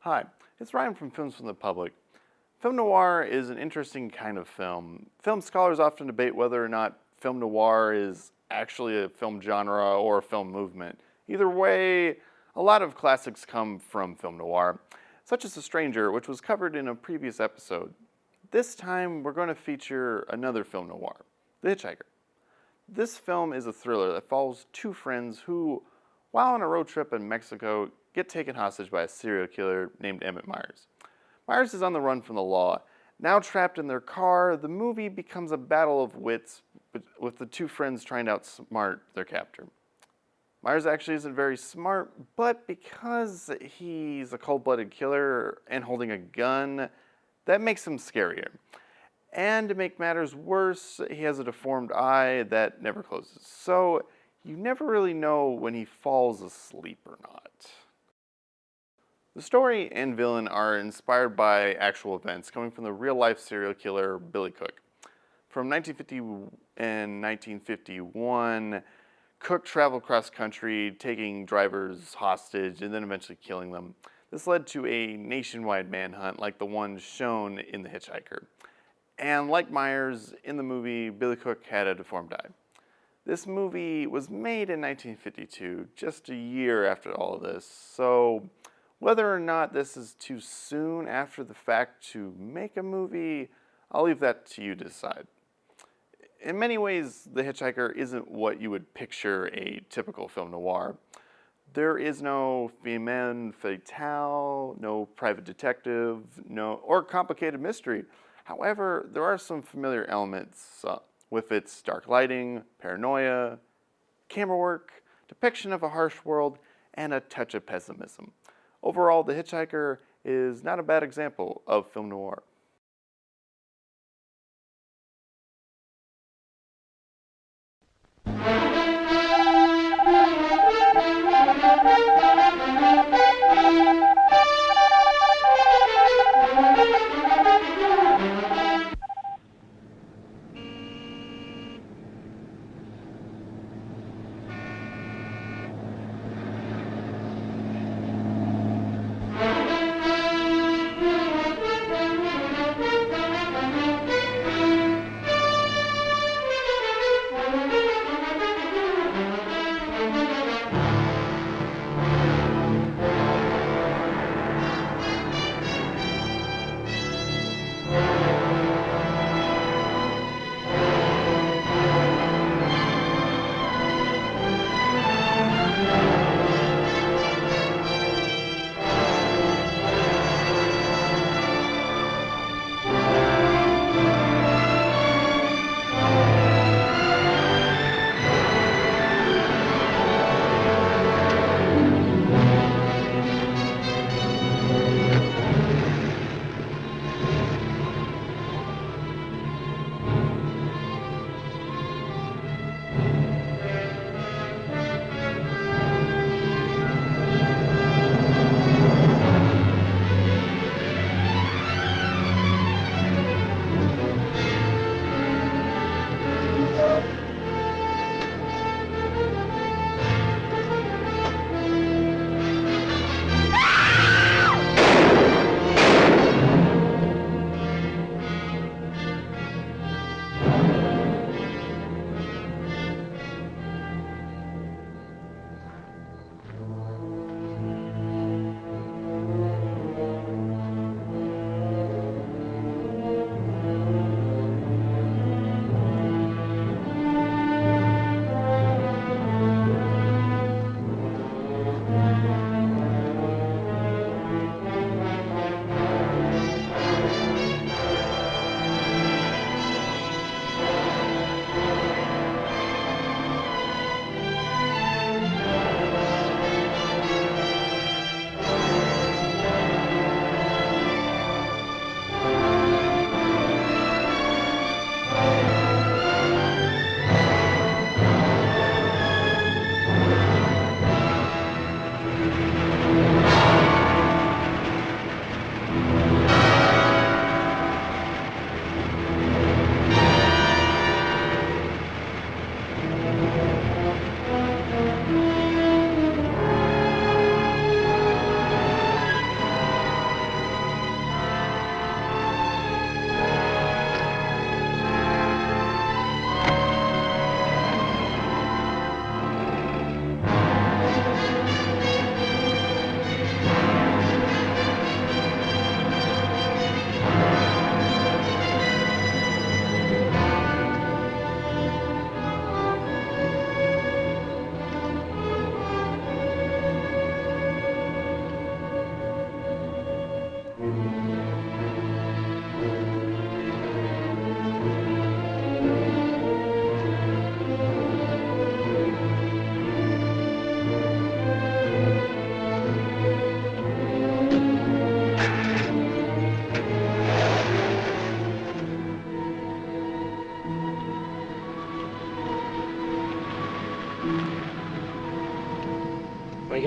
Hi, it's Ryan from Films from the Public. Film noir is an interesting kind of film. Film scholars often debate whether or not film noir is actually a film genre or a film movement. Either way, a lot of classics come from film noir, such as The Stranger, which was covered in a previous episode. This time, we're going to feature another film noir, The Hitch-Hiker. This film is a thriller that follows two friends who, while on a road trip in Mexico, get taken hostage by a serial killer named Emmett Myers. Myers is on the run from the law. Now trapped in their car, the movie becomes a battle of wits with the two friends trying to outsmart their captor. Myers actually isn't very smart, but because he's a cold-blooded killer and holding a gun, that makes him scarier. And to make matters worse, he has a deformed eye that never closes. So you never really know when he falls asleep or not. The story and villain are inspired by actual events coming from the real-life serial killer Billy Cook. From 1950 and 1951, Cook traveled cross-country, taking drivers hostage and then eventually killing them. This led to a nationwide manhunt like the one shown in The Hitch-Hiker. And like Myers, in the movie, Billy Cook had a deformed eye. This movie was made in 1952, just a year after all of this, so whether or not this is too soon after the fact to make a movie, I'll leave that to you to decide. In many ways, The Hitchhiker isn't what you would picture a typical film noir. There is no femme fatale, no private detective, or complicated mystery. However, there are some familiar elements with its dark lighting, paranoia, camera work, depiction of a harsh world, and a touch of pessimism. Overall, The Hitchhiker is not a bad example of film noir.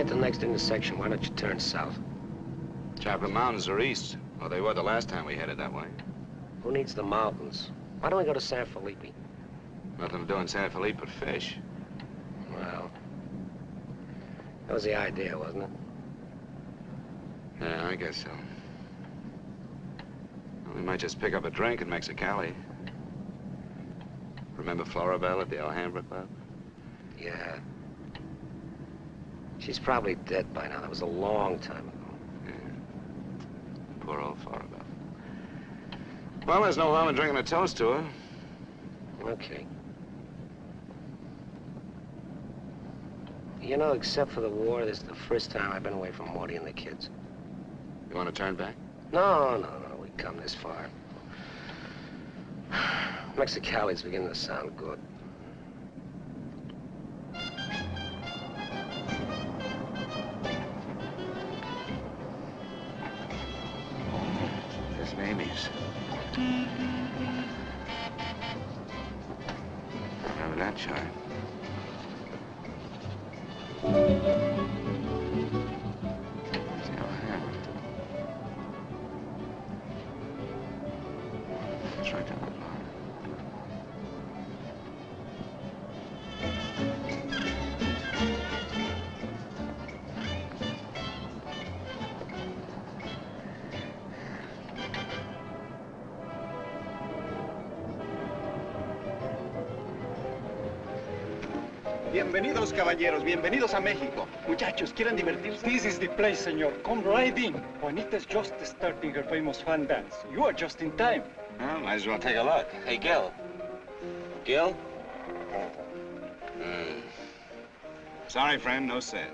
at the next intersection. Why don't you turn south? Chocolate Mountains are east. Well, they were the last time we headed that way. Who needs the mountains? Why don't we go to San Felipe? Nothing to do in San Felipe but fish. Well, that was the idea, wasn't it? Yeah, I guess so. Well, we might just pick up a drink in Mexicali. Remember Floribel at the Alhambra Club? Yeah. She's probably dead by now. That was a long time ago. Yeah. Poor old Floribel. Well, there's no harm in drinking a toast to her. Okay. You know, except for the war, this is the first time I've been away from Morty and the kids. You want to turn back? No. We've come this far. Mexicali's beginning to sound good. There's Mamie's. Remember that chart? It's the Alhambra. It's right down the bottom. Bienvenidos, caballeros. Bienvenidos a México. Muchachos, ¿quieren divertirse? This is the place, senor. Come right in. Juanita's just starting her famous fan dance. You are just in time. Well, might as well take a look. Hey, Gil. Gil? Sorry, friend, no sale.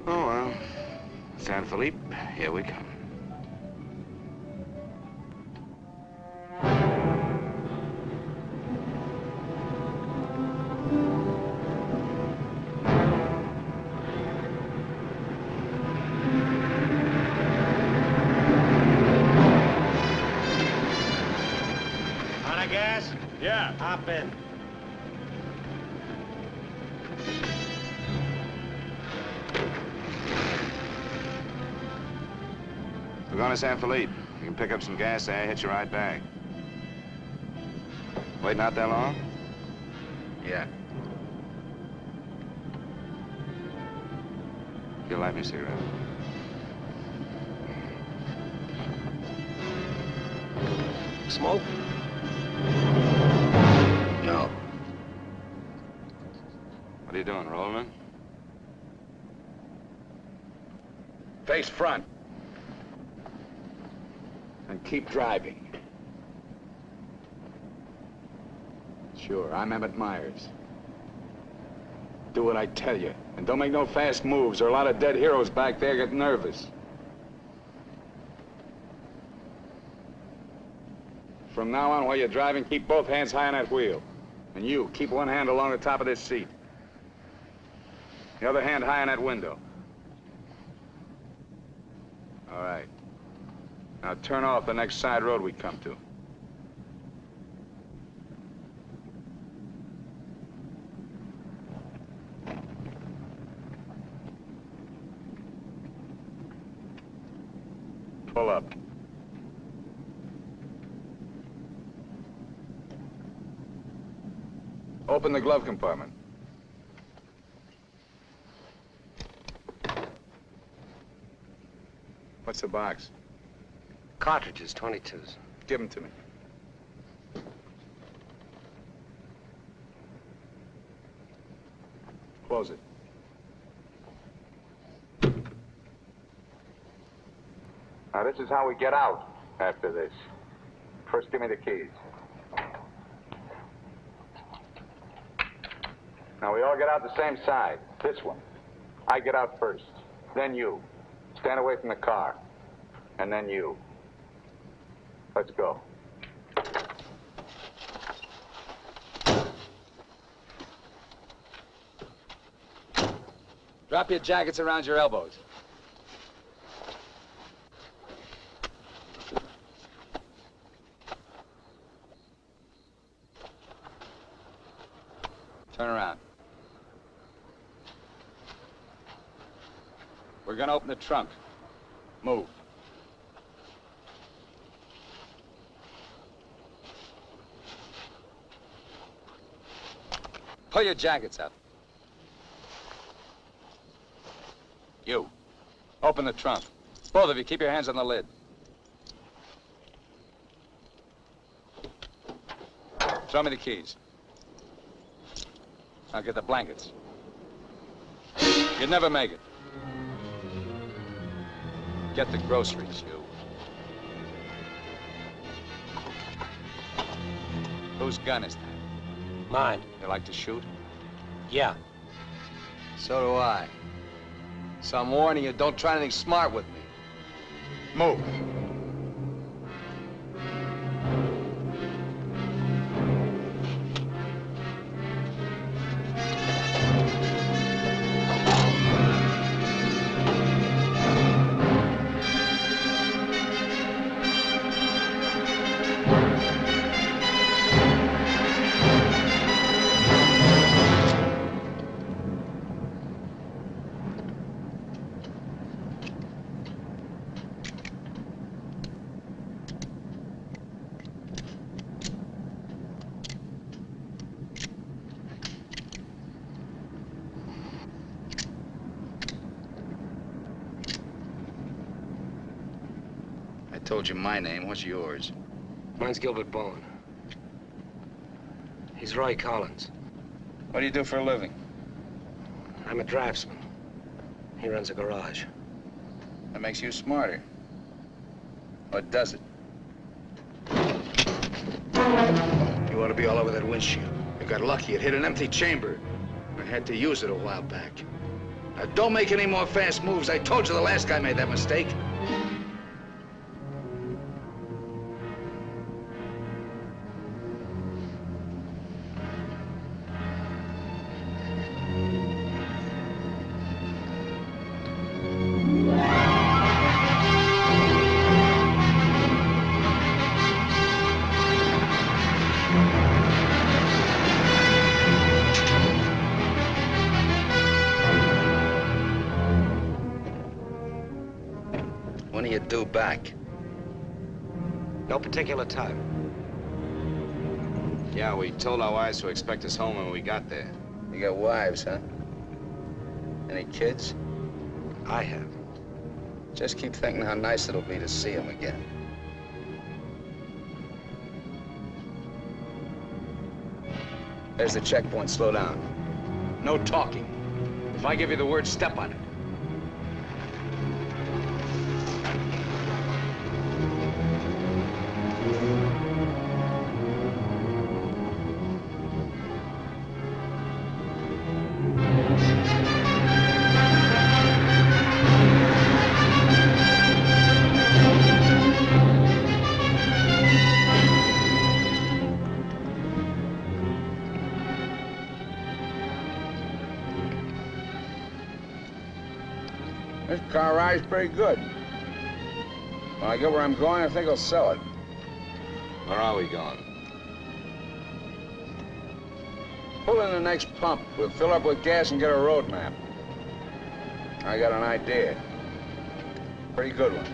Oh, well. San Felipe, here we come. Yeah. Hop in. We're going to San Felipe. You can pick up some gas there, hitch you right back. Waiting out there long? Yeah. You'll light me a cigarette. Smoke? No. What are you doing, rolling? Face front. And keep driving. Sure, I'm Emmett Myers. Do what I tell you. And don't make no fast moves, or a lot of dead heroes back there get nervous. From now on, while you're driving, keep both hands high on that wheel. And you, keep one hand along the top of this seat. The other hand high on that window. All right. Now turn off the next side road we come to. Pull up. Open the glove compartment. What's the box? Cartridges, 22s. Give them to me. Close it. Now, this is how we get out after this. First, give me the keys. Now, we all get out the same side. This one. I get out first. Then you. Stand away from the car. And then you. Let's go. Drop your jackets around your elbows. Turn around. We're gonna open the trunk. Move. Pull your jackets up. You. Open the trunk. Both of you, keep your hands on the lid. Throw me the keys. I'll get the blankets. You'd never make it. Get the groceries, you. Whose gun is that? Mine. You like to shoot? Yeah. So do I. So I'm warning you, don't try anything smart with me. Move. I told you my name. What's yours? Mine's Gilbert Bowen. He's Roy Collins. What do you do for a living? I'm a draftsman. He runs a garage. That makes you smarter. Or does it? You ought to be all over that windshield. You got lucky. It hit an empty chamber. I had to use it a while back. Now, don't make any more fast moves. I told you the last guy made that mistake. When are you due back? No particular time. Yeah, we told our wives to expect us home when we got there. You got wives, huh? Any kids? I have. Just keep thinking how nice it'll be to see them again. There's the checkpoint. Slow down. No talking. If I give you the word, step on it. This car ride's pretty good. When I get where I'm going, I think I'll sell it. Where are we going? Pull in the next pump. We'll fill up with gas and get a road map. I got an idea. Pretty good one.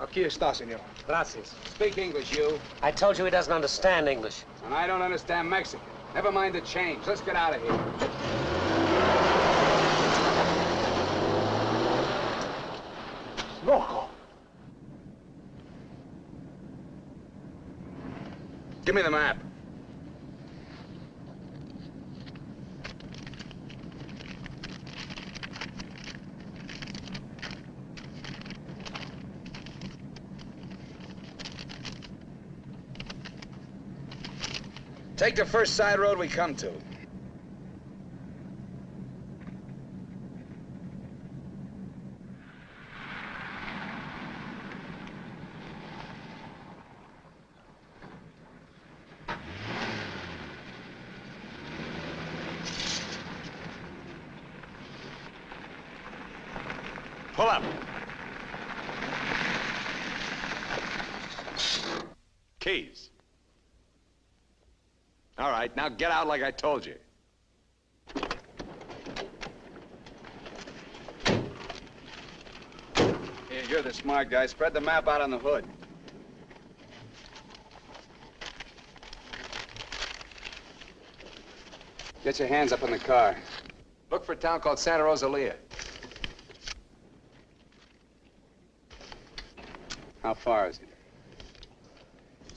Aquí está, señor. Gracias. Speak English, you. I told you he doesn't understand English. And I don't understand Mexican. Never mind the change. Let's get out of here. Loco. Give me the map. Take the first side road we come to. Pull up. Keys. All right, now get out like I told you. Here, you're the smart guy. Spread the map out on the hood. Get your hands up in the car. Look for a town called Santa Rosalia. How far is it?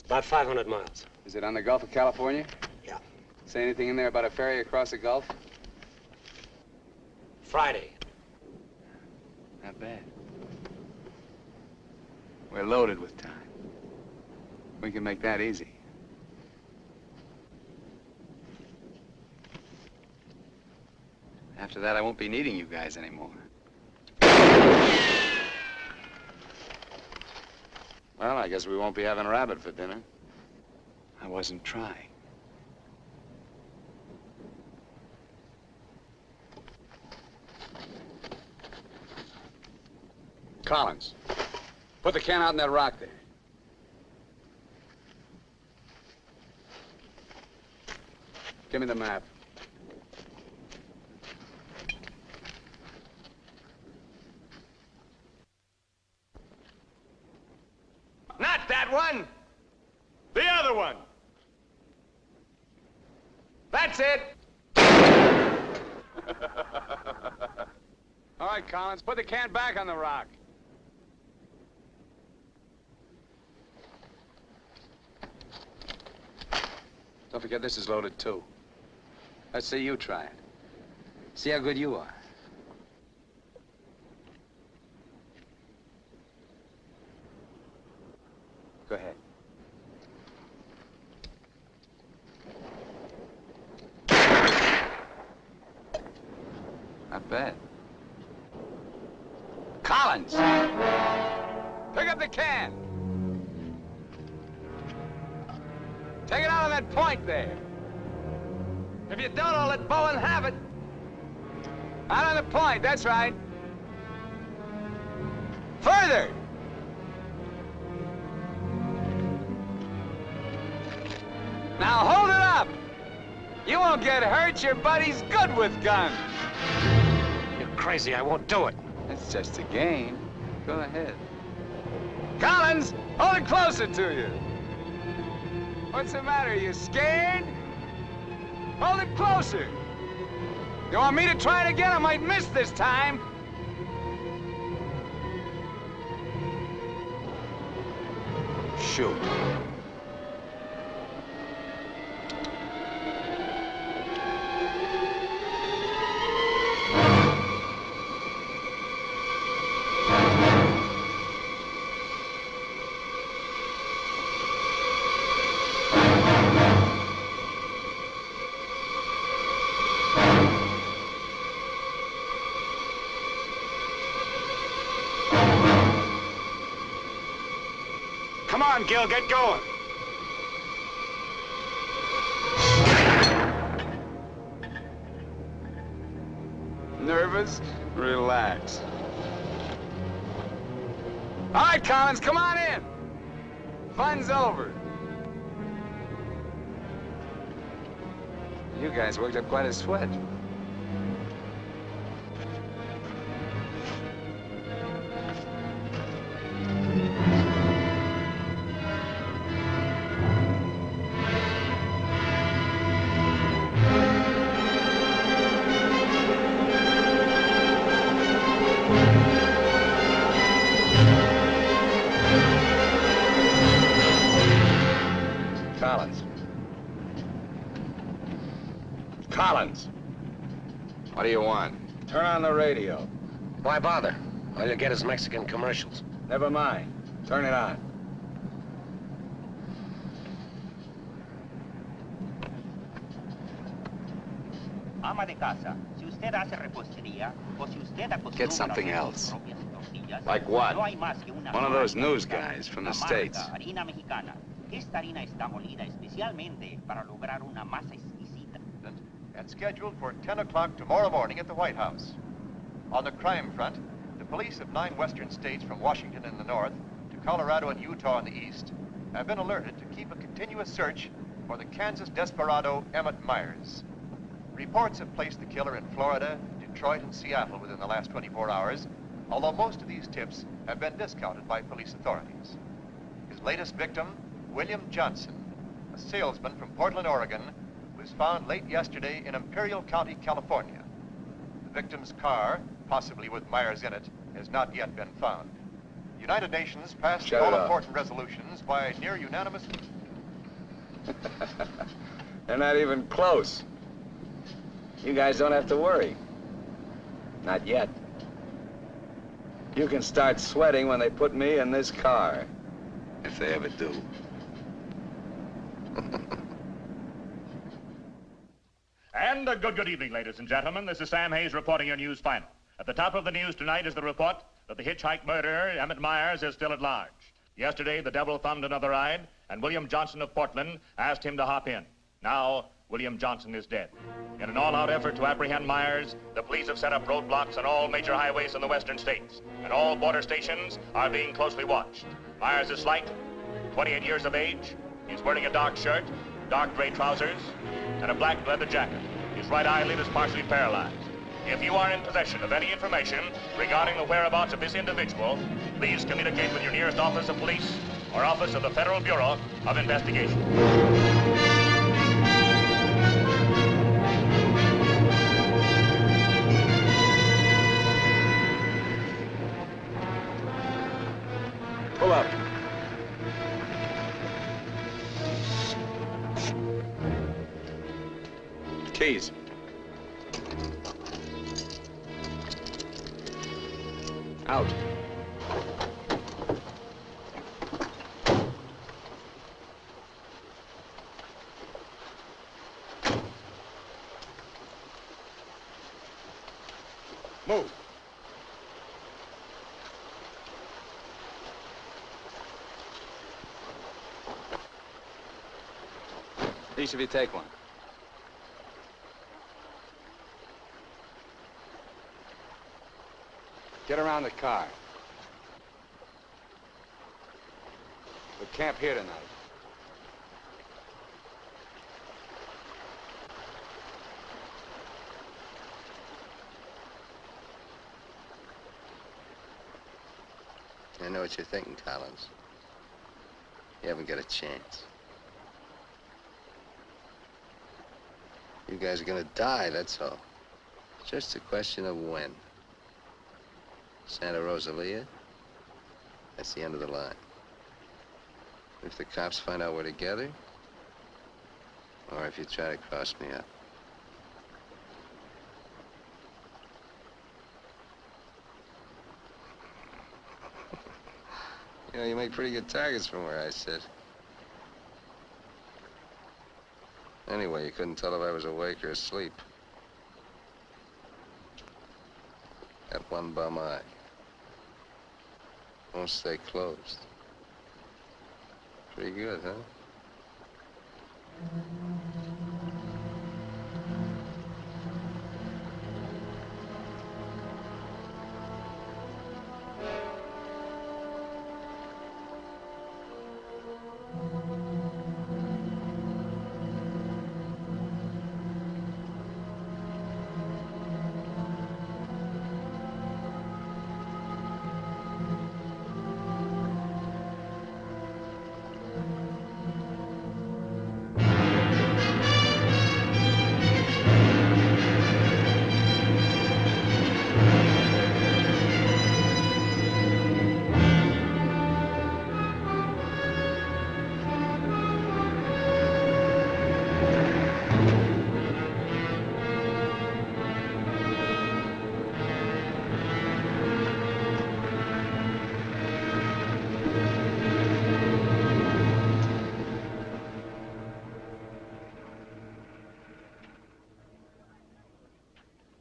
About 500 miles. Is it on the Gulf of California? Yeah. Say anything in there about a ferry across the Gulf? Friday. Not bad. We're loaded with time. We can make that easy. After that, I won't be needing you guys anymore. Well, I guess we won't be having rabbit for dinner. I wasn't trying. Collins, put the can out in that rock there. Give me the map. Not that one. The other one. That's it. All right, Collins, put the can back on the rock. Don't forget this is loaded, too. Let's see you try it. See how good you are. Go ahead. Not bad. Collins! Pick up the can! Take it out on that point there. If you don't, I'll let Bowen have it. Out on the point, that's right. Further! Now hold it up! You won't get hurt, your buddy's good with guns. You're crazy, I won't do it. That's just a game. Go ahead. Collins, hold it closer to you. What's the matter, you scared? Hold it closer. You want me to try it again? I might miss this time. Shoot. Come on, Gil, get going. Nervous? Relax. All right, Collins, come on in. Fun's over. You guys worked up quite a sweat. Collins. Collins. What do you want? Turn on the radio. Why bother? All you'll get is Mexican commercials. Never mind. Turn it on. Ama de casa, si usted hace repostería o si usted acostumbra Get something a hacer else. sus propias tortillas, Like what? no hay más que una One of sola those news marca, guys from the la marca States. harina mexicana. Esta harina está molida especialmente para lograr una masa exquisita. And scheduled for 10 o'clock tomorrow morning at the White House. On the crime front, police of 9 western states from Washington in the north to Colorado and Utah in the east have been alerted to keep a continuous search for the Kansas desperado Emmett Myers. Reports have placed the killer in Florida, Detroit, and Seattle within the last 24 hours, although most of these tips have been discounted by police authorities. His latest victim, William Johnson, a salesman from Portland, Oregon, was found late yesterday in Imperial County, California. The victim's car, possibly with Myers in it, has not yet been found. The United Nations passed the all-important resolutions by near unanimous... They're not even close. You guys don't have to worry. Not yet. You can start sweating when they put me in this car. If they ever do. And a good evening, ladies and gentlemen. This is Sam Hayes reporting your news final. At the top of the news tonight is the report that the hitchhike murderer, Emmett Myers, is still at large. Yesterday, the devil thumbed another ride, and William Johnson of Portland asked him to hop in. Now, William Johnson is dead. In an all-out effort to apprehend Myers, the police have set up roadblocks on all major highways in the western states, and all border stations are being closely watched. Myers is slight, 28 years of age. He's wearing a dark shirt, dark gray trousers, and a black leather jacket. His right eyelid is partially paralyzed. If you are in possession of any information regarding the whereabouts of this individual, please communicate with your nearest office of police or office of the Federal Bureau of Investigation. Pull up. Keys. Out. Move. Each of you take one. Get around the car. We'll camp here tonight. I know what you're thinking, Collins. You haven't got a chance. You guys are gonna die, that's all. It's just a question of when. Santa Rosalia, that's the end of the line. If the cops find out we're together, or if you try to cross me up. You know, you make pretty good targets from where I sit. Anyway, you couldn't tell if I was awake or asleep. Got one bum eye. Won't stay closed. Pretty good, huh?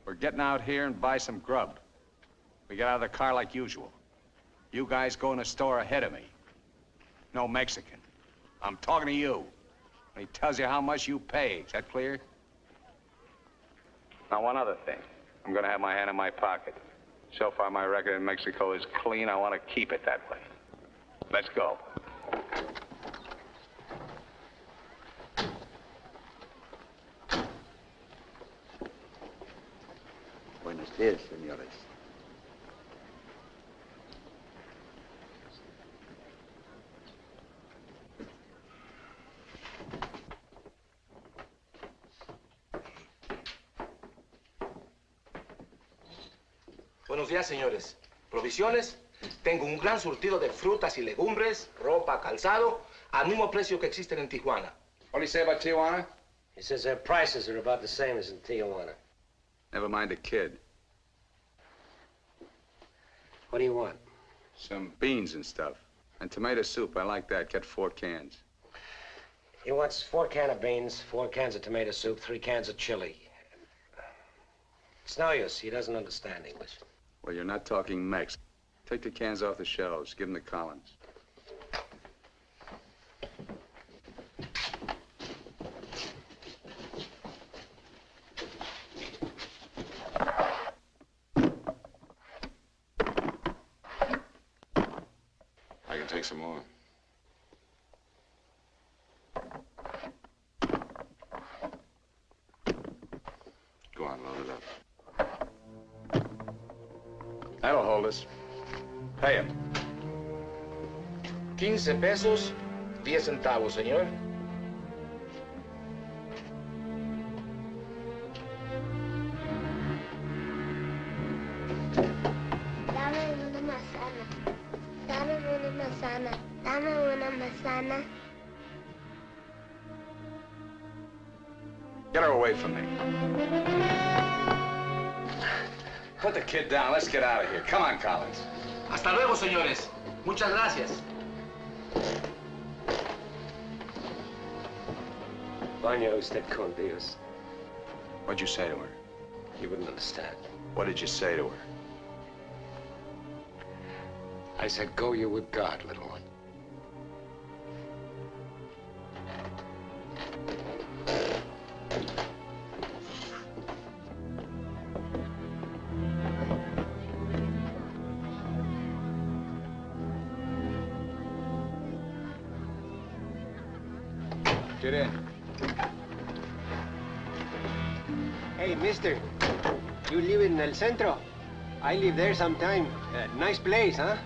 We're getting out here and buy some grub. We get out of the car like usual. You guys go in the store ahead of me. No Mexican. I'm talking to you. And he tells you how much you pay. Is that clear? Now, one other thing. I'm gonna have my hand in my pocket. So far, my record in Mexico is clean. I want to keep it that way. Let's go. Buenos días, señores. Buenos días, señores. ¿Provisiones? Tengo un gran surtido de frutas y legumbres, ropa, calzado, al mismo precio que existen en Tijuana. What do you say about Tijuana? He says their prices are about the same as in Tijuana. Never mind the kid. What do you want? Some beans and stuff. And tomato soup, I like that. Get 4 cans. He wants 4 cans of beans, 4 cans of tomato soup, 3 cans of chili. It's no use. He doesn't understand English. Well, you're not talking Mex. Take the cans off the shelves. Give them to Collins. I can take some more. Go on, load it up. That'll hold us. Pay him. 15 pesos, 10 centavos, señor. Dame una manzana. Dame una manzana. Dame una manzana. Get her away from me. Put the kid down. Let's get out of here. Come on, Collins. Hasta luego, señores. Muchas gracias. Vaya usted con Dios. What'd you say to her? You wouldn't understand. What did you say to her? I said, go you with God, little one. Get in. Hey, mister. You live in El Centro? I live there sometime. Nice place, huh?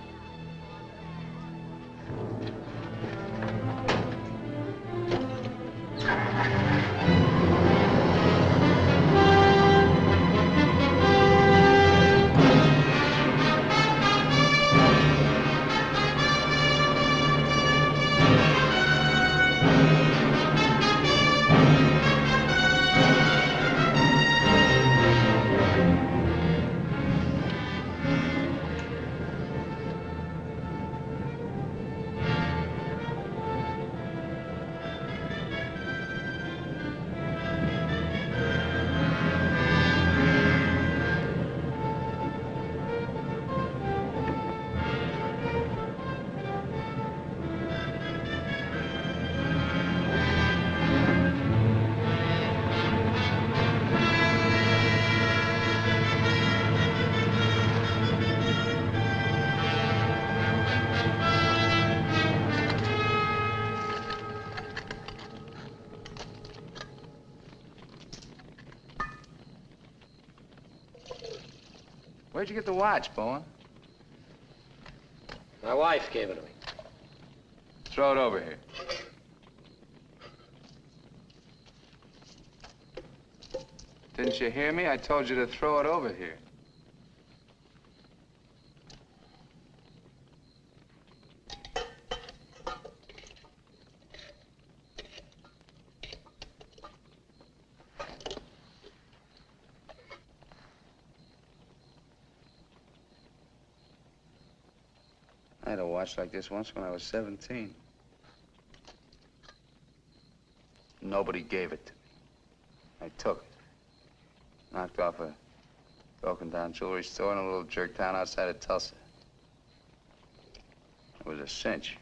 Where'd you get the watch, Bowen? My wife gave it to me. Throw it over here. Didn't you hear me? I told you to throw it over here. I had a watch like this once when I was 17. Nobody gave it to me. I took it. Knocked off a broken-down jewelry store in a little jerk town outside of Tulsa. It was a cinch.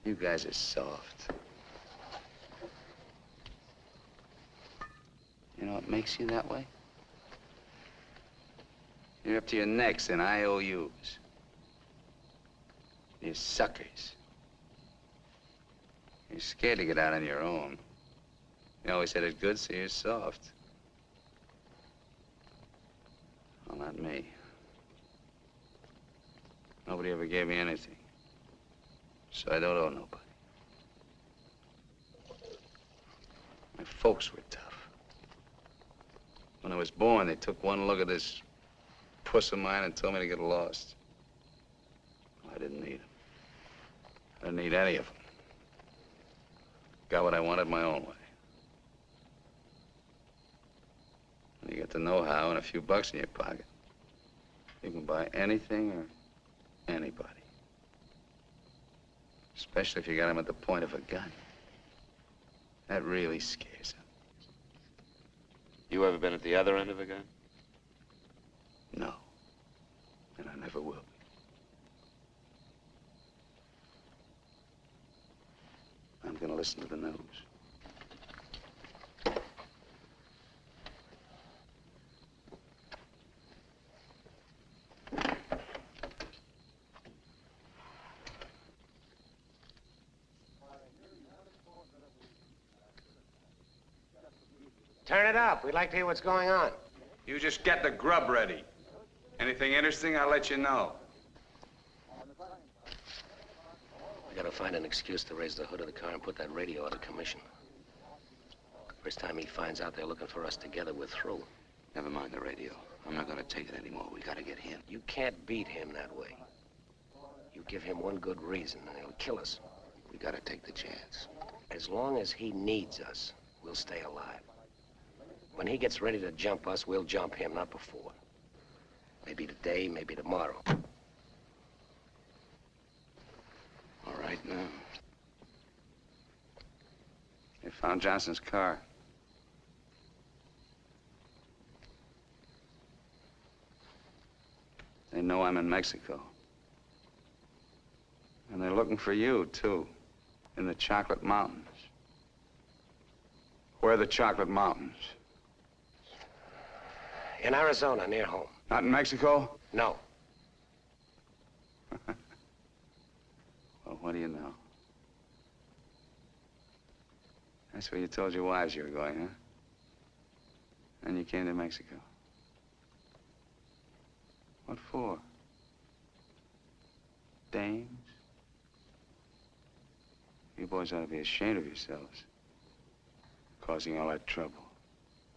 You guys are soft. You know what makes you that way? You're up to your necks in IOUs. You suckers. You're scared to get out on your own. You always had it good, so you're soft. Well, not me. Nobody ever gave me anything. So I don't owe nobody. My folks were tough. When I was born, they took one look at this puss of mine and told me to get lost. I didn't need them. I didn't need any of them. Got what I wanted my own way. When you get the know-how and a few bucks in your pocket, you can buy anything or anybody. Especially if you got them at the point of a gun. That really scares them. You ever been at the other end of a gun? No. And I never will be. I'm gonna listen to the news. Turn it up. We'd like to hear what's going on. You just get the grub ready. Anything interesting, I'll let you know. We gotta find an excuse to raise the hood of the car and put that radio out of commission. First time he finds out they're looking for us together, we're through. Never mind the radio. I'm not gonna take it anymore. We gotta get him. You can't beat him that way. You give him one good reason and he'll kill us. We gotta take the chance. As long as he needs us, we'll stay alive. When he gets ready to jump us, we'll jump him, not before. Maybe today, maybe tomorrow. All right, now. They found Johnson's car. They know I'm in Mexico. And they're looking for you, too, in the Chocolate Mountains. Where are the Chocolate Mountains? In Arizona, near home. Not in Mexico? No. Well, what do you know? That's where you told your wives you were going, huh? And you came to Mexico. What for? Dames? You boys ought to be ashamed of yourselves. Causing all that trouble.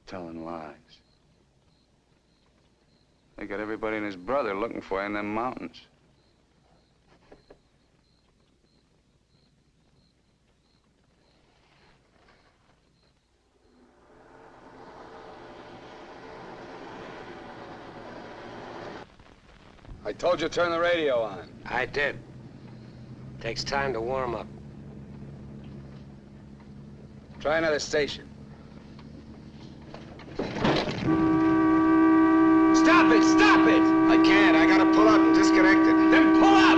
Telling lies. They got everybody and his brother looking for you in them mountains. I told you to turn the radio on. I did. Takes time to warm up. Try another station. Stop it! Stop it! I can't. I gotta pull up and disconnect it. Then pull up!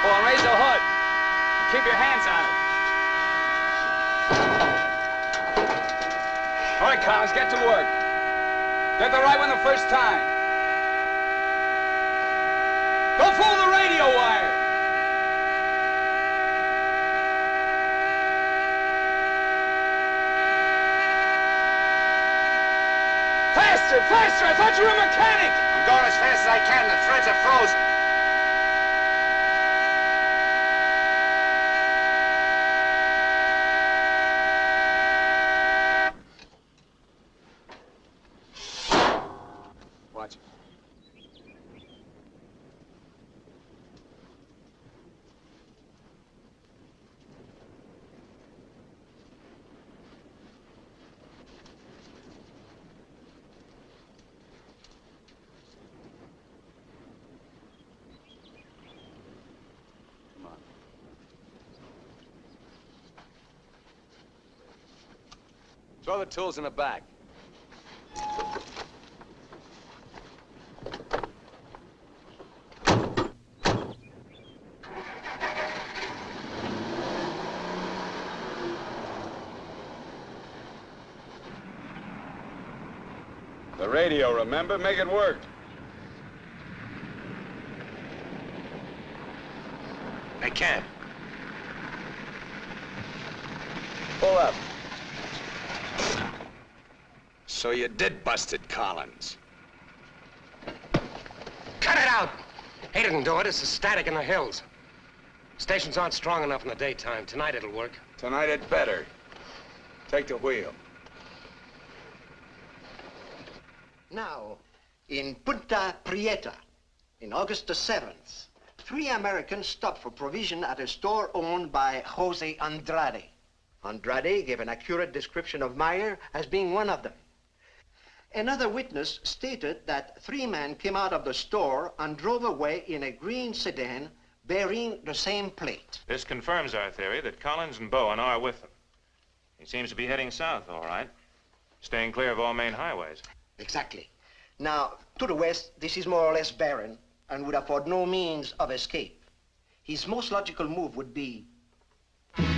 Go on, raise the hood. Keep your hands on it. All right, Collins, get to work. Get the right one the first time. Don't fool the radio wire. Faster, faster! I thought you were a mechanic. I'm going as fast as I can. The threads are frozen. Watch it. Throw the tools in the back. The radio, remember? Make it work. I can't. Pull up. So you did bust it, Collins. Cut it out! He didn't do it. It's the static in the hills. Stations aren't strong enough in the daytime. Tonight it'll work. Tonight it better. Take the wheel. Now, in Punta Prieta, in August the 7th, 3 Americans stopped for provision at a store owned by Jose Andrade. Andrade gave an accurate description of Meyer as being one of them. Another witness stated that 3 men came out of the store and drove away in a green sedan bearing the same plate. This confirms our theory that Collins and Bowen are with them. He seems to be heading south, all right, staying clear of all main highways. Exactly. Now, to the west, this is more or less barren and would afford no means of escape. His most logical move would be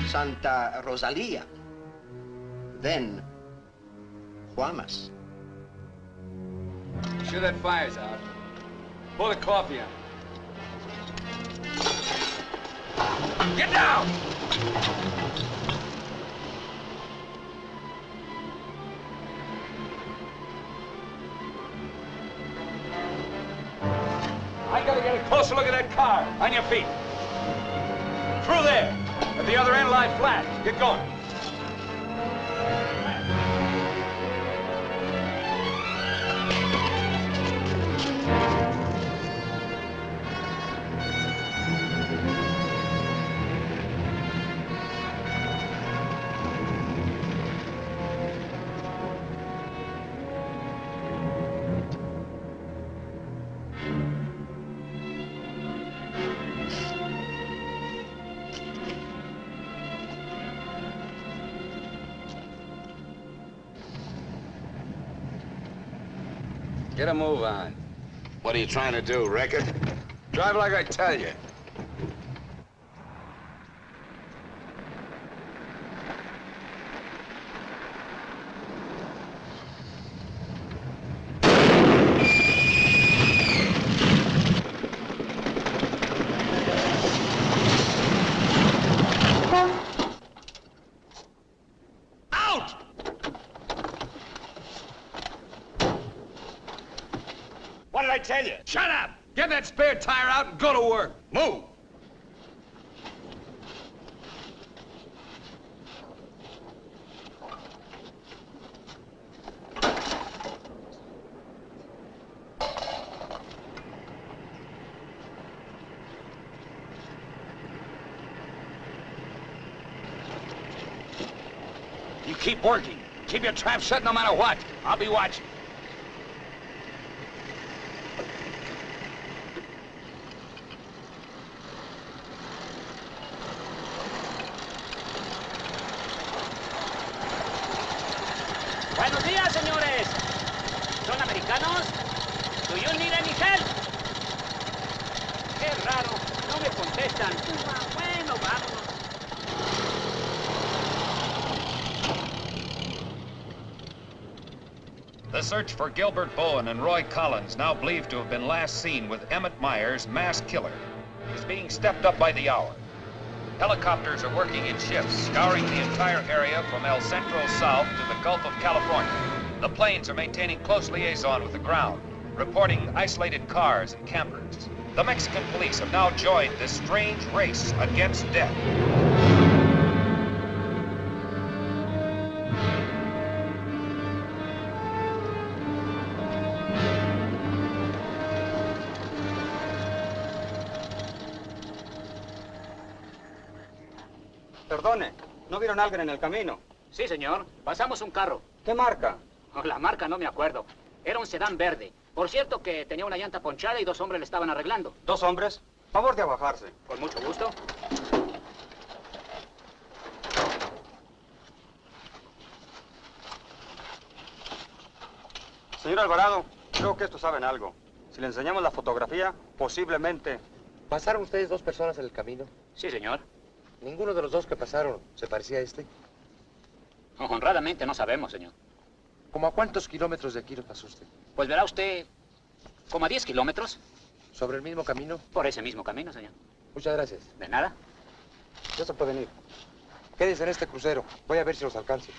Santa Rosalia, then Guamas. Sure that fire's out. Pull the coffee on. Get down! I gotta get a closer look at that car. On your feet. Through there. At the other end, lie flat. Get going. Get a move on. What are you trying to do, wreck it? Drive like I tell you. What did I tell you? Shut up! Get that spare tire out and go to work. Move! You keep working. Keep your trap shut no matter what. I'll be watching. Buenos días, señores. ¿Son americanos? Do you need any help? Qué raro, no me contestan. Bueno, vámonos. The search for Gilbert Bowen and Roy Collins, now believed to have been last seen with Emmett Myers, mass killer, is being stepped up by the hour. Helicopters are working in shifts, scouring the entire area from El Centro south to the Gulf of California. The planes are maintaining close liaison with the ground, reporting isolated cars and campers. The Mexican police have now joined this strange race against death. Perdone, ¿no vieron a alguien en el camino? Sí, señor. Pasamos un carro. ¿Qué marca? Oh, la marca no me acuerdo. Era un sedán verde. Por cierto que tenía una llanta ponchada y 2 hombres le estaban arreglando. ¿2 hombres? Favor de abajarse. Con mucho gusto. Señor Alvarado, creo que estos saben algo. Si le enseñamos la fotografía, posiblemente... ¿Pasaron ustedes 2 personas en el camino? Sí, señor. ¿Ninguno de los 2 que pasaron se parecía a este? Honradamente no sabemos, señor. ¿Cómo a cuántos kilómetros de aquí lo pasó usted? Pues verá usted, como a 10 kilómetros. ¿Sobre el mismo camino? Por ese mismo camino, señor. Muchas gracias. De nada. Ya se pueden ir. Quédense en este crucero. Voy a ver si los alcanzo.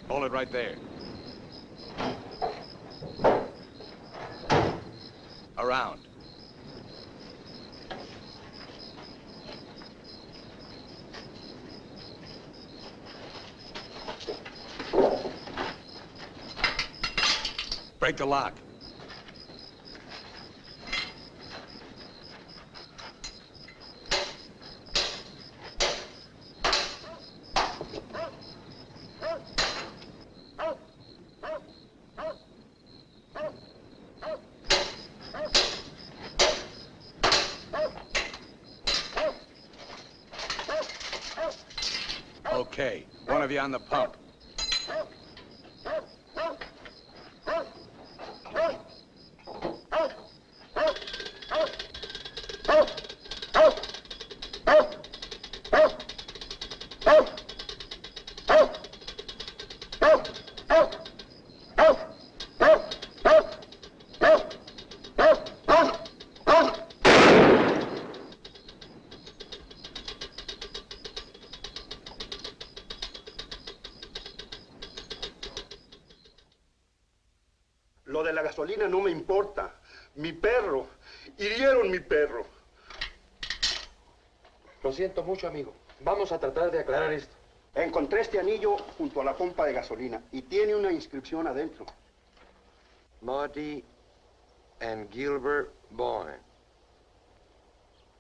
Hold it right there. Around. Break the lock. Okay, one of you on the pump. Lo de la gasolina no me importa. Mi perro. Hirieron mi perro. Lo siento mucho, amigo. Vamos a tratar de aclarar esto. Encontré este anillo junto a la pompa de gasolina y tiene una inscripción adentro. Marty and Gilbert Bowen.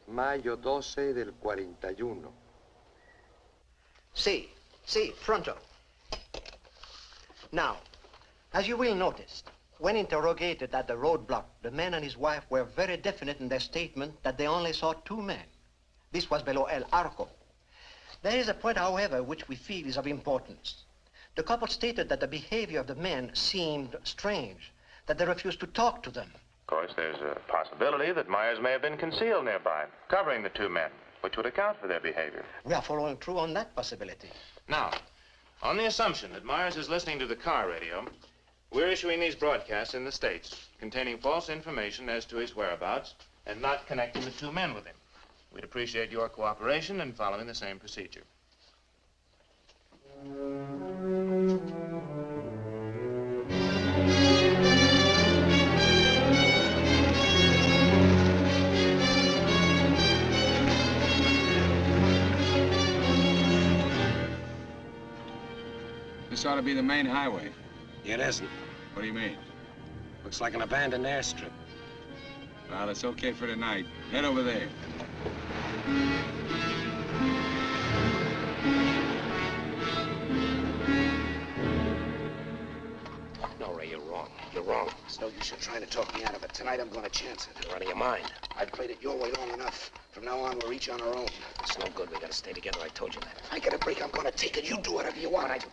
Mayo 12 del 41. Sí, pronto. Now, as you will notice, when interrogated at the roadblock, the man and his wife were very definite in their statement that they only saw two men. This was below El Arco. There is a point, however, which we feel is of importance. The couple stated that the behavior of the men seemed strange, that they refused to talk to them. Of course, there's a possibility that Myers may have been concealed nearby, covering the two men, which would account for their behavior. We are following through on that possibility. Now, on the assumption that Myers is listening to the car radio, we're issuing these broadcasts in the States containing false information as to his whereabouts and not connecting the two men with him. We'd appreciate your cooperation in following the same procedure. This ought to be the main highway. It isn't. What do you mean? Looks like an abandoned airstrip. Well, it's okay for tonight. Head over there. No, Ray, you're wrong. You're wrong. It's no use you trying to talk me out of it. Tonight I'm going to chance it. You're out of your mind. I've played it your way long enough. From now on, we're each on our own. It's no good. We gotta stay together. I told you that. If I get a break, I'm going to take it. You do whatever you want.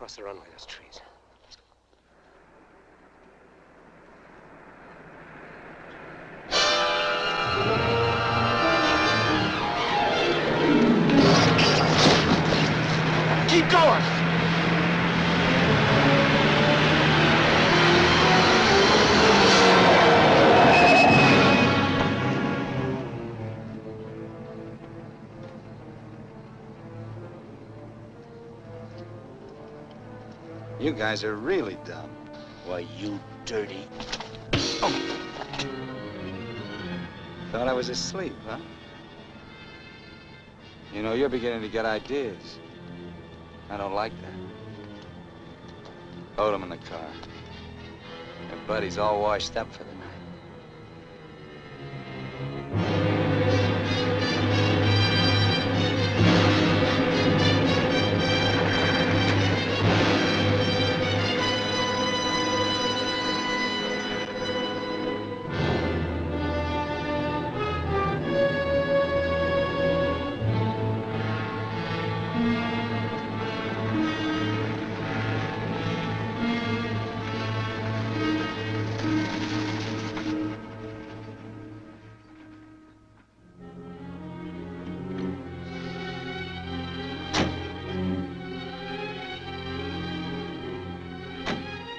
across the runway, those trees. Keep going! You guys are really dumb. Why, you dirty... Thought I was asleep, huh? You know, you're beginning to get ideas. I don't like that. Load him in the car. Your buddy's all washed up for the night.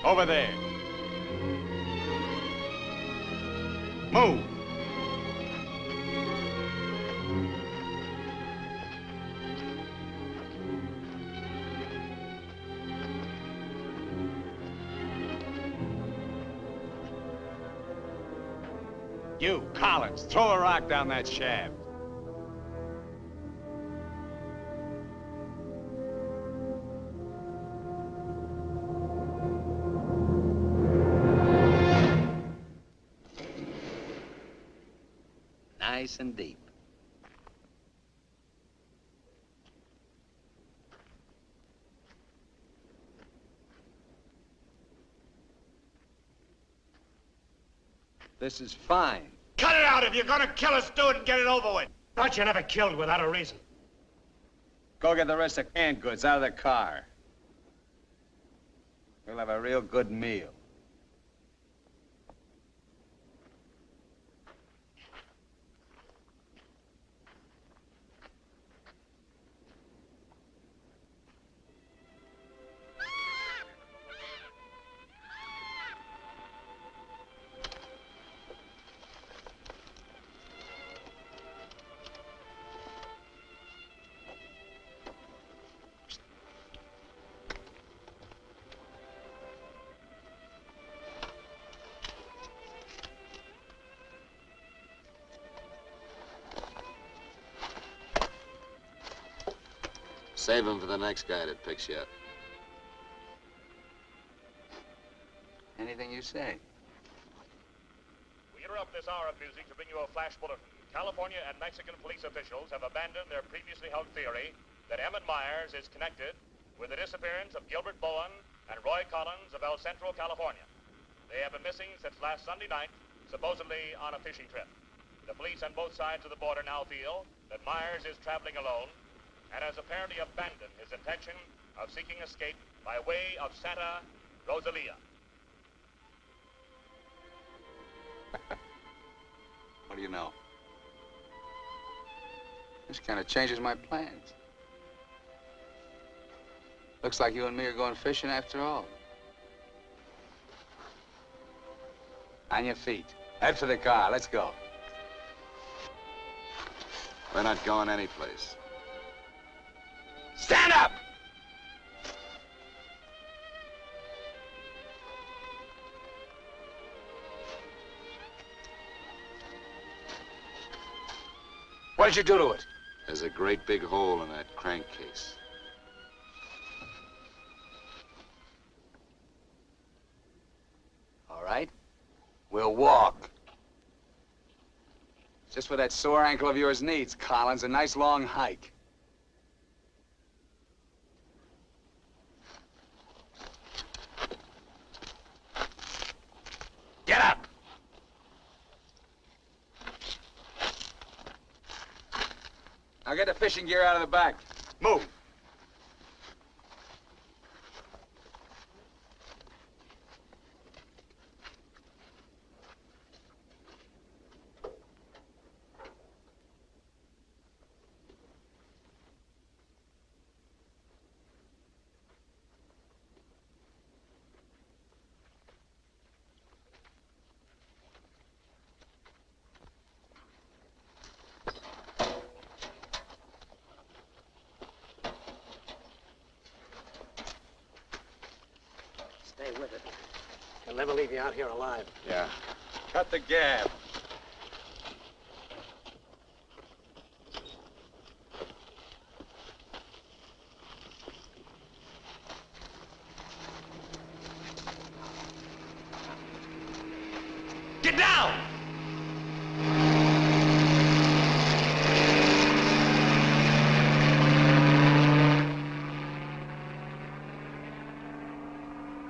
Over there. Move. You, Collins, throw a rock down that shaft. Nice and deep. This is fine. Cut it out! If you're gonna kill us, do it and get it over with. Thought you never killed without a reason. Go get the rest of canned goods out of the car. We'll have a real good meal. Save him for the next guy that picks you up. Anything you say. We interrupt this hour of music to bring you a flash bulletin. California and Mexican police officials have abandoned their previously held theory that Emmett Myers is connected with the disappearance of Gilbert Bowen and Roy Collins of El Centro, California. They have been missing since last Sunday night, supposedly on a fishing trip. The police on both sides of the border now feel that Myers is traveling alone and has apparently abandoned his intention of seeking escape by way of Santa Rosalia. What do you know? This kind of changes my plans. Looks like you and me are going fishing after all. On your feet. Head for the car. Let's go. We're not going anyplace. Stand up! What did you do to it? There's a great big hole in that crankcase. All right. We'll walk. Just what that sore ankle of yours needs, Collins. A nice long hike. Get up! Now get the fishing gear out of the back. Move. Stay with it. He'll never leave you out here alive. Yeah. Cut the gab. Get down!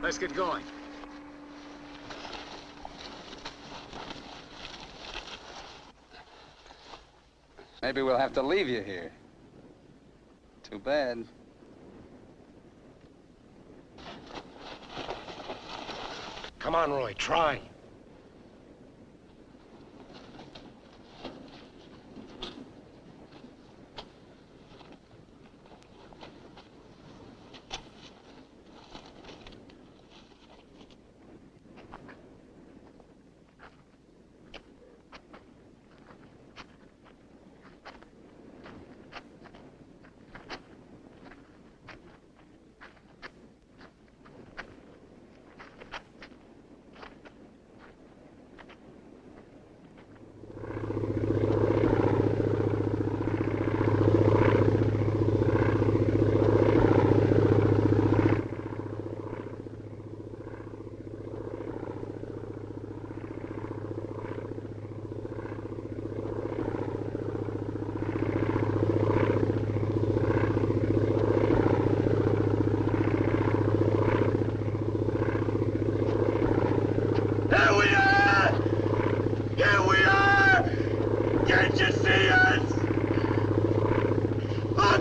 Let's get going. Maybe we'll have to leave you here. Too bad. Come on, Roy, try.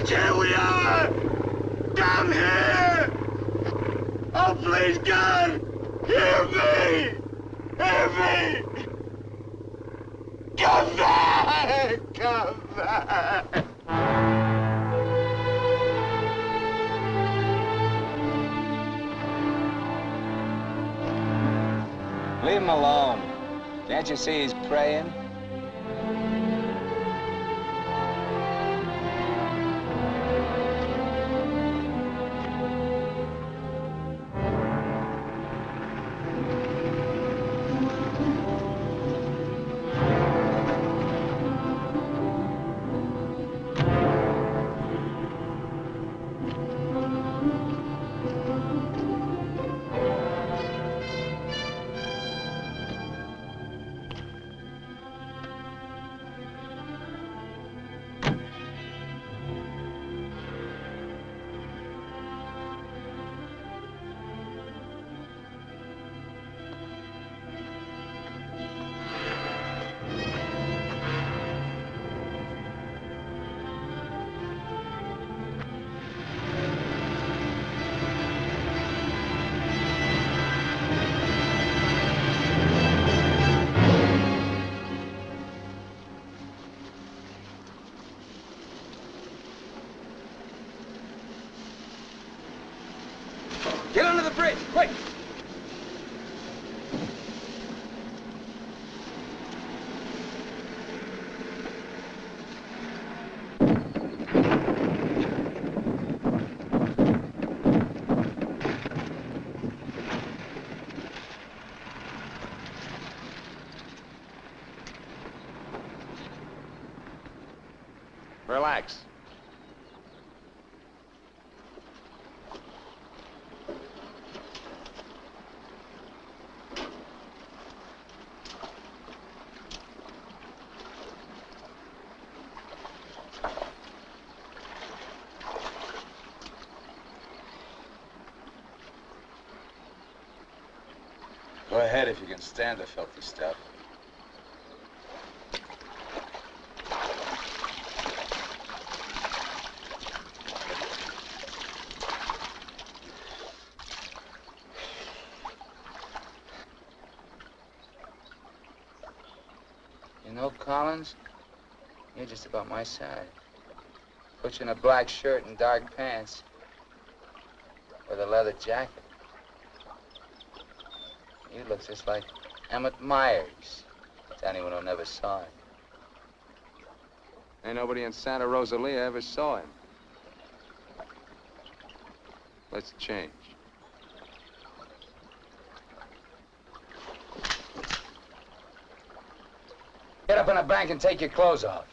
Here we are! Come here! Oh, please, God! Hear me! Hear me! Come back! Come back! Leave him alone. Can't you see he's praying? Get under the bridge, quick! Relax. Go ahead if you can stand the filthy stuff. You know, Collins, you're just about my size. Put you in a black shirt and dark pants with a leather jacket. You look just like Emmett Myers, to anyone who never saw him. Ain't nobody in Santa Rosalia ever saw him. Let's change. Get up in the bank and take your clothes off.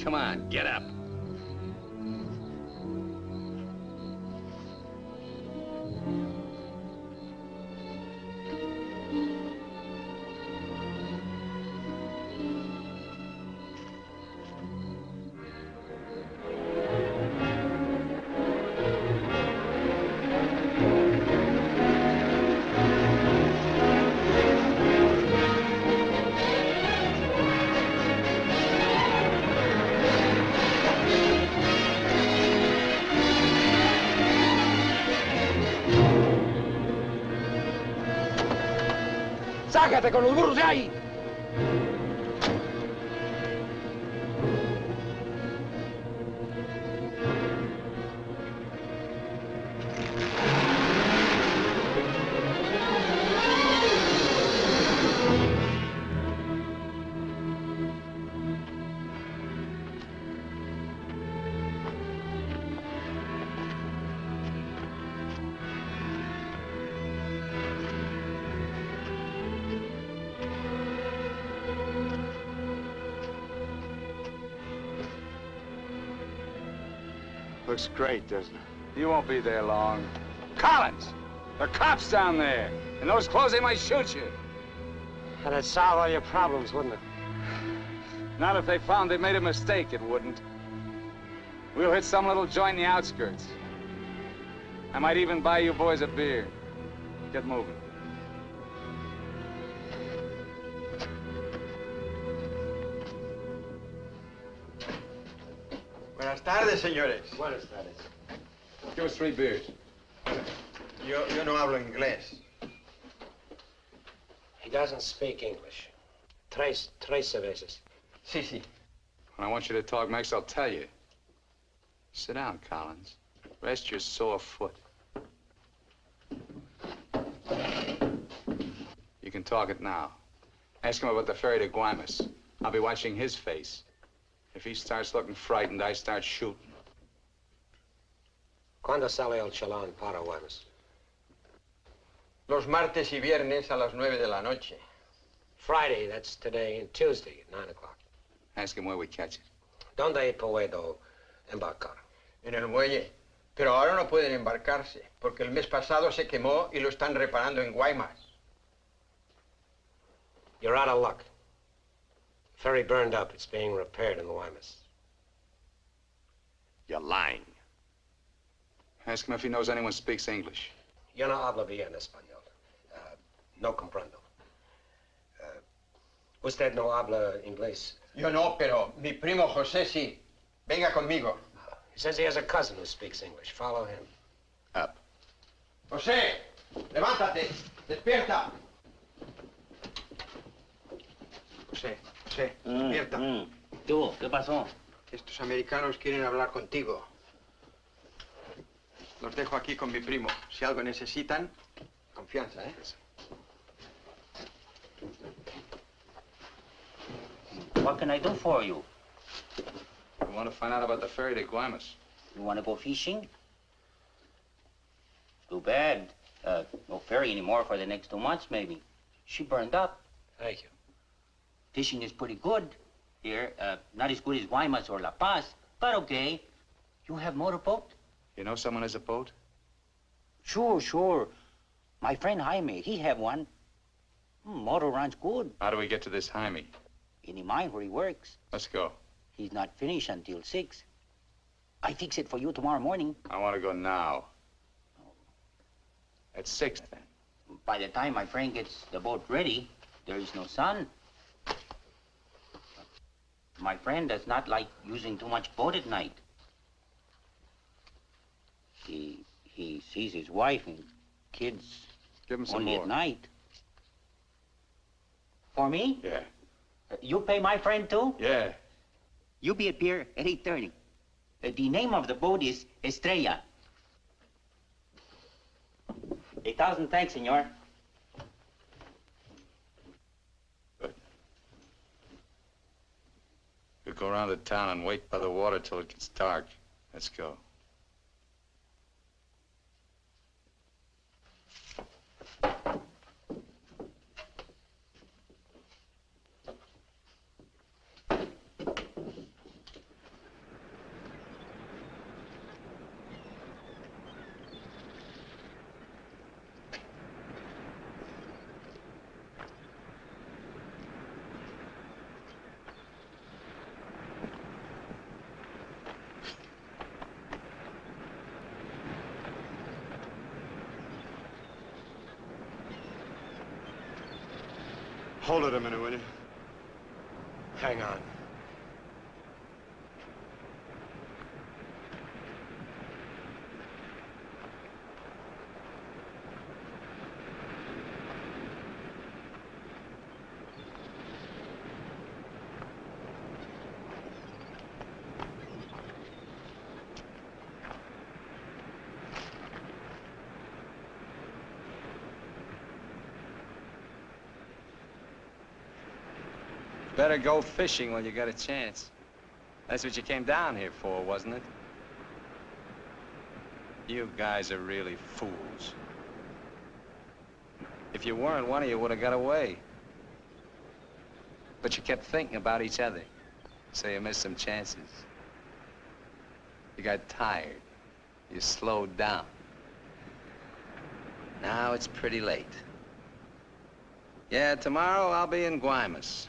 Come on, get up. ¡Sácate con los burros de ahí! Looks great, doesn't it? You won't be there long. Collins! There are cops down there. In those clothes, they might shoot you. That'd solve all your problems, wouldn't it? Not if they found they made a mistake, it wouldn't. We'll hit some little joint in the outskirts. I might even buy you boys a beer. Get moving. Buenas tardes, señores. Buenas tardes. Give us 3 beers. Yo no hablo inglés. He doesn't speak English. Tres cervezas. Sí, sí. When I want you to talk, Max, I'll tell you. Sit down, Collins. Rest your sore foot. You can talk it now. Ask him about the ferry to Guaymas. I'll be watching his face. If he starts looking frightened, I start shooting. ¿Cuándo sale el chalán para Guaymas? Los martes y viernes a las 9 de la noche. Friday, that's today, and Tuesday at 9 o'clock. Ask him where we catch it. ¿Dónde puedo embarcar? En el muelle. Pero ahora no pueden embarcarse, porque el mes pasado se quemó y lo están reparando en Guaymas. You're out of luck. Ferry burned up. It's being repaired in the Guaymas. You're lying. Ask him if he knows anyone speaks English. Yo no hablo bien español. No comprendo. Usted no habla inglés. Yo no, pero mi primo José sí. Venga conmigo. He says he has a cousin who speaks English. Follow him. Up. José, levántate. Despierta. José, despierta. ¿Tú? ¿Qué pasó? Estos americanos quieren hablar contigo. Los dejo aquí con mi primo. Si algo necesitan, confianza, ¿eh? What can I do for you? I want to find out about the ferry to Guaymas. You want to go fishing? Too bad. No ferry anymore for the next 2 months, maybe. She burned up. Thank you. Fishing is pretty good here. Not as good as Guaymas or La Paz, but okay. You have motorboat? You know someone has a boat? Sure. My friend Jaime, he have one. Motor runs good. How do we get to this Jaime? In the mine where he works. Let's go. He's not finished until 6. I fix it for you tomorrow morning. I want to go now. At 6, then. By the time my friend gets the boat ready, there is no sun. My friend does not like using too much boat at night. He sees his wife and kids Give him some only more. at night. For me? Yeah. You pay my friend too? Yeah. You be at pier at 8:30. The name of the boat is Estrella. 1,000 thanks, senor. Good. We'll go around the town and wait by the water till it gets dark. Let's go. Hold it a minute, will you? Hang on. Better go fishing when you got a chance. That's what you came down here for, wasn't it? You guys are really fools. If you weren't, one of you would have got away. But you kept thinking about each other, so you missed some chances. You got tired. You slowed down. Now it's pretty late. Yeah, tomorrow I'll be in Guaymas.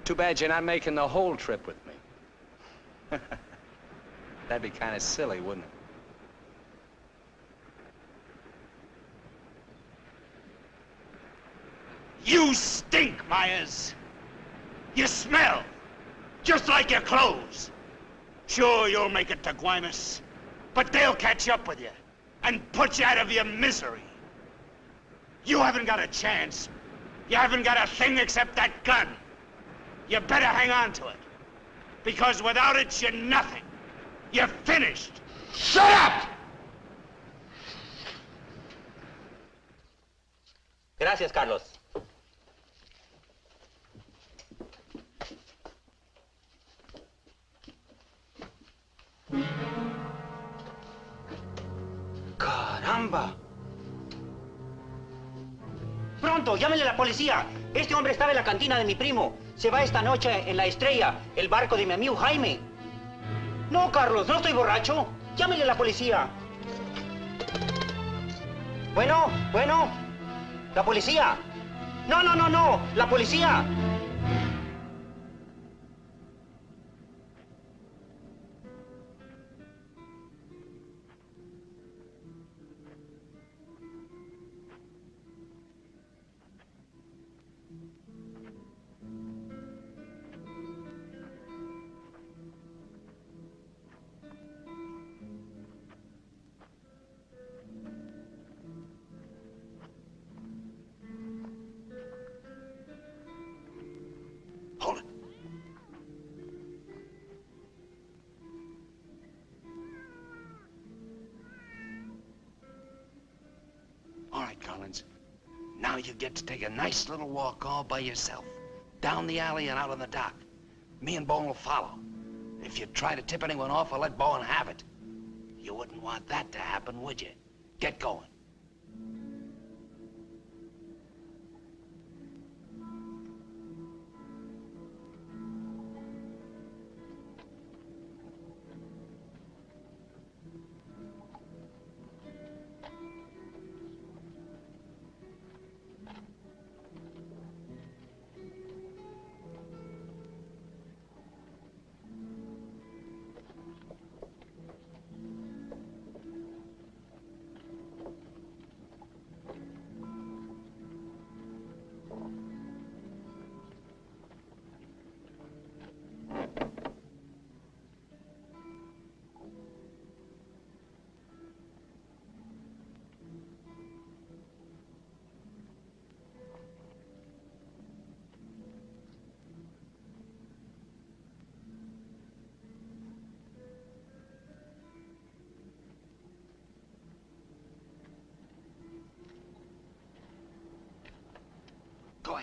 Too bad you're not making the whole trip with me. That'd be kind of silly, wouldn't it? You stink, Myers. You smell, just like your clothes. Sure, you'll make it to Guaymas, but they'll catch up with you and put you out of your misery. You haven't got a chance. You haven't got a thing except that gun. You better hang on to it, because without it, you're nothing. You're finished. Shut up! Gracias, Carlos. Caramba. Pronto, llámenle a la policía. Este hombre estaba en la cantina de mi primo. Se va esta noche en la Estrella, el barco de mi amigo Jaime. No, Carlos, no estoy borracho. Llámenle a la policía. Bueno, la policía. No, la policía. All right, Collins. Now you get to take a nice little walk all by yourself. Down the alley and out on the dock. Me and Bowen will follow. If you try to tip anyone off, I'll let Bowen have it. You wouldn't want that to happen, would you? Get going.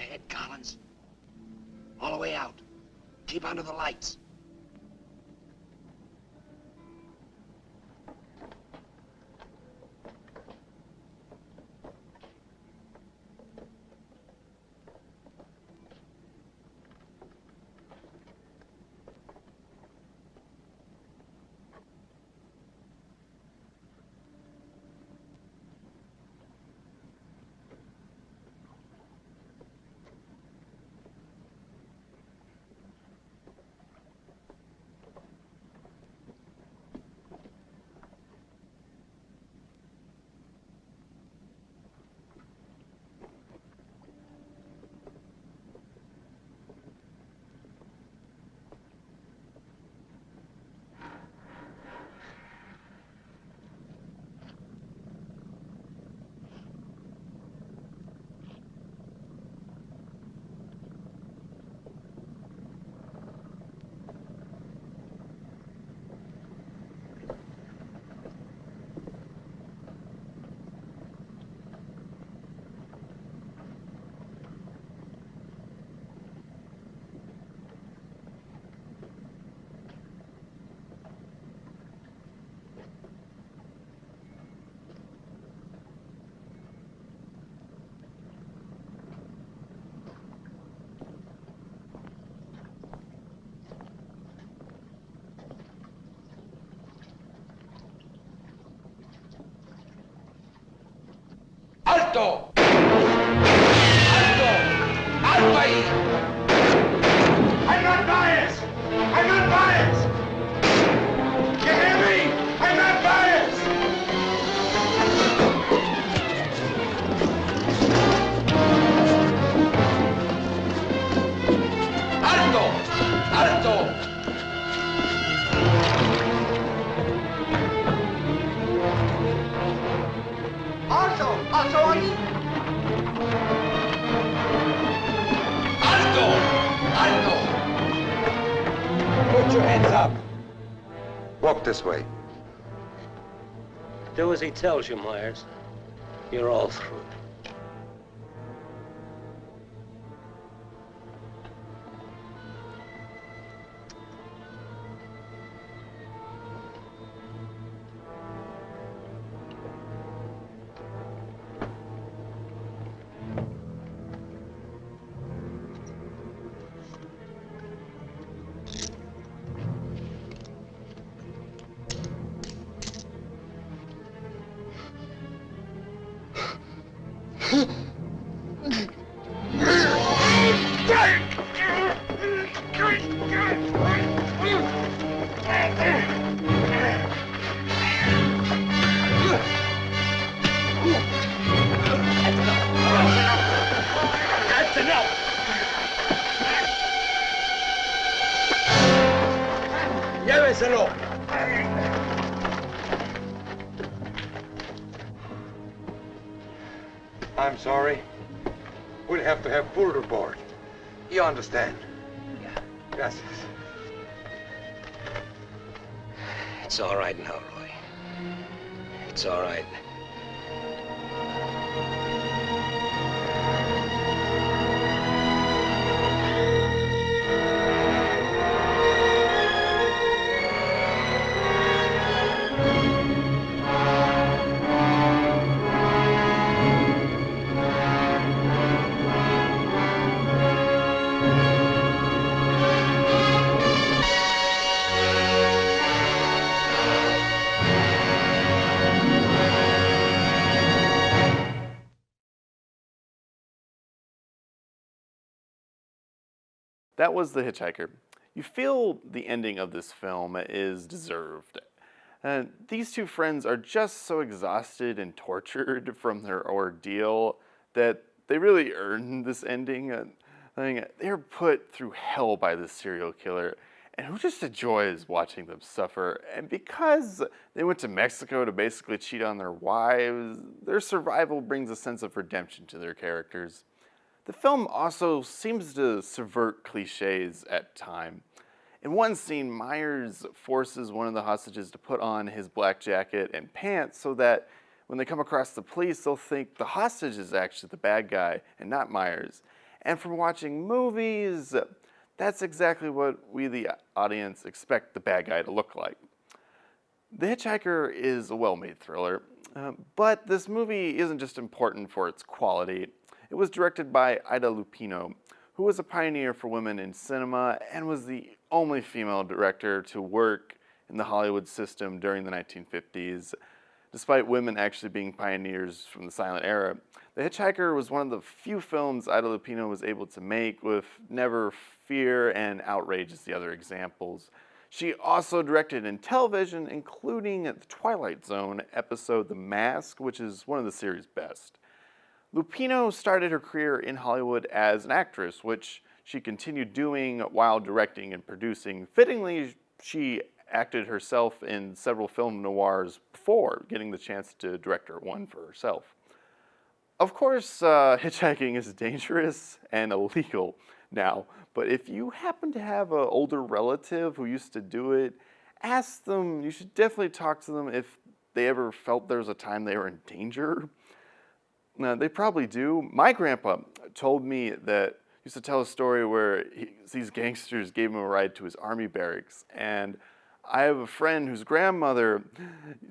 ahead, Collins. All the way out. Keep under the lights. ¡Alto! ¡Alto! ¡Alto ahí! I'm not biased! I'm not biased! You hear me? I'm not biased! ¡Alto! ¡Alto! ¡Alto ahí! ¡Alto! ¡Alto! Put your hands up. Walk this way. Do as he tells you, Myers. You're all through. That's enough! Lléveselo. I'm sorry. We'll have to have full report. You understand? Yeah. Gracias. It's all right now, Roy. It's all right. That was The Hitchhiker. You feel the ending of this film is deserved. These two friends are just so exhausted and tortured from their ordeal that they really earn this ending. They're put through hell by this serial killer, and who just enjoys watching them suffer. And because they went to Mexico to basically cheat on their wives, their survival brings a sense of redemption to their characters. The film also seems to subvert cliches at times. In one scene, Myers forces one of the hostages to put on his black jacket and pants so that when they come across the police, they'll think the hostage is actually the bad guy and not Myers. And from watching movies, that's exactly what we, the audience, expect the bad guy to look like. The Hitchhiker is a well-made thriller, but this movie isn't just important for its quality. It was directed by Ida Lupino, who was a pioneer for women in cinema and was the only female director to work in the Hollywood system during the 1950s. Despite women actually being pioneers from the silent era, The Hitchhiker was one of the few films Ida Lupino was able to make with never fear and outrage as the other examples. She also directed in television, including The Twilight Zone episode The Mask, which is one of the series' best. Lupino started her career in Hollywood as an actress, which she continued doing while directing and producing. Fittingly, she acted herself in several film noirs before getting the chance to direct one for herself. Of course, hitchhiking is dangerous and illegal now, but if you happen to have an older relative who used to do it, ask them. You should definitely talk to them if they ever felt there was a time they were in danger. Now, they probably do. My grandpa told me that he used to tell a story where these gangsters gave him a ride to his army barracks, and I have a friend whose grandmother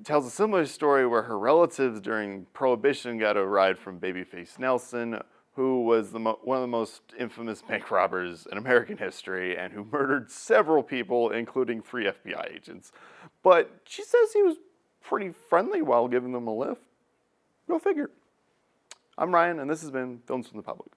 tells a similar story where her relatives during Prohibition got a ride from Babyface Nelson, who was one of the most infamous bank robbers in American history and who murdered several people, including 3 FBI agents. But she says he was pretty friendly while giving them a lift. Go figure. I'm Ryan, and this has been Films from the Public.